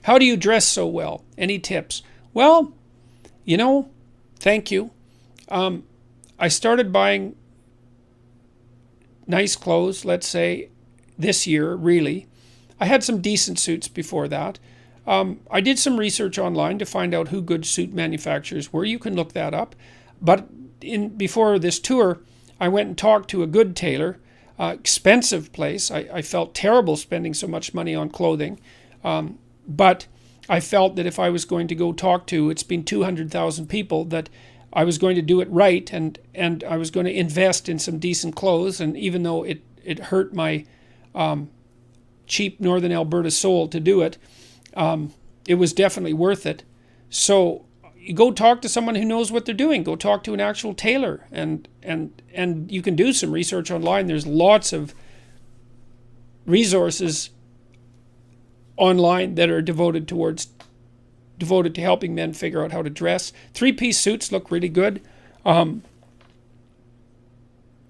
How do you dress so well? Any tips? Well, thank you. I started buying nice clothes, let's say, this year, really. I had some decent suits before that. I did some research online to find out who good suit manufacturers were. You can look that up. But before this tour, I went and talked to a good tailor, expensive place. I felt terrible spending so much money on clothing. But I felt that if I was going to go talk to, it's been 200,000 people, that I was going to do it right, and I was going to invest in some decent clothes. And even though it hurt my cheap Northern Alberta soul to do it, it was definitely worth it. So you go talk to someone who knows what they're doing. Go talk to an actual tailor, and you can do some research online. There's lots of resources online that are devoted to helping men figure out how to dress. 3-piece suits look really good.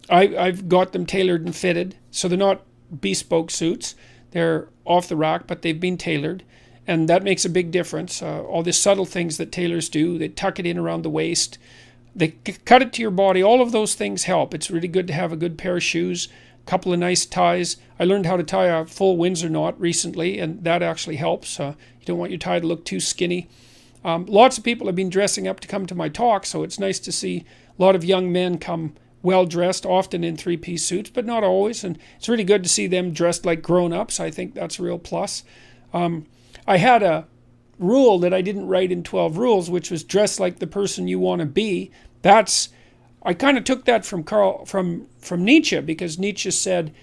I've got them tailored and fitted, so they're not bespoke suits. They're off the rack, but they've been tailored, and that makes a big difference. All the subtle things that tailors do, they tuck it in around the waist, they cut it to your body. All of those things help. It's really good to have a good pair of shoes, a couple of nice ties. I learned how to tie a full Windsor knot recently, and that actually helps. You don't want your tie to look too skinny. Lots of people have been dressing up to come to my talk, so it's nice to see a lot of young men come well-dressed, often in 3-piece suits, but not always. And it's really good to see them dressed like grown-ups. I think that's a real plus. I had a rule that I didn't write in 12 Rules, which was dress like the person you want to be. I kind of took that from Nietzsche, because Nietzsche said,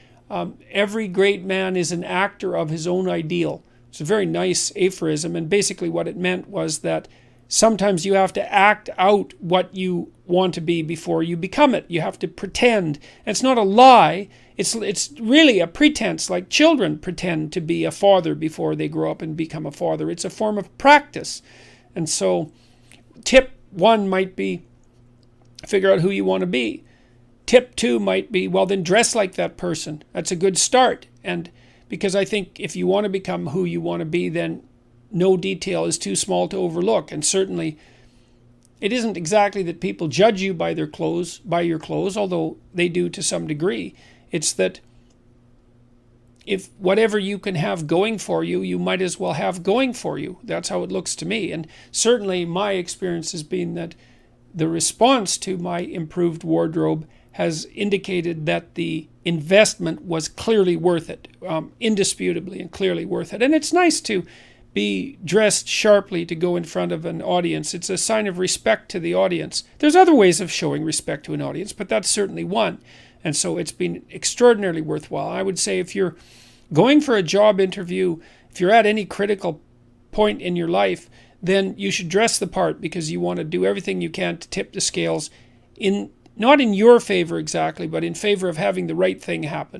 every great man is an actor of his own ideal. It's a very nice aphorism, and basically what it meant was that sometimes you have to act out what you want to be before you become it. You have to pretend. And it's not a lie. It's really a pretense, like children pretend to be a father before they grow up and become a father. It's a form of practice. And so tip 1 might be figure out who you want to be. Tip 2 might be, well, then dress like that person. That's a good start. And because I think if you want to become who you want to be, then no detail is too small to overlook. And certainly it isn't exactly that people judge you by your clothes, although they do to some degree. It's that if whatever you can have going for you, you might as well have going for you. That's how it looks to me. And certainly my experience has been that the response to my improved wardrobe has indicated that the investment was clearly worth it, indisputably and clearly worth it. And it's nice to be dressed sharply to go in front of an audience. It's a sign of respect to the audience. There's other ways of showing respect to an audience, but that's certainly one. And so it's been extraordinarily worthwhile. I would say if you're going for a job interview, if you're at any critical point in your life, then you should dress the part, because you want to do everything you can to tip the scales, not in your favor exactly, but in favor of having the right thing happen.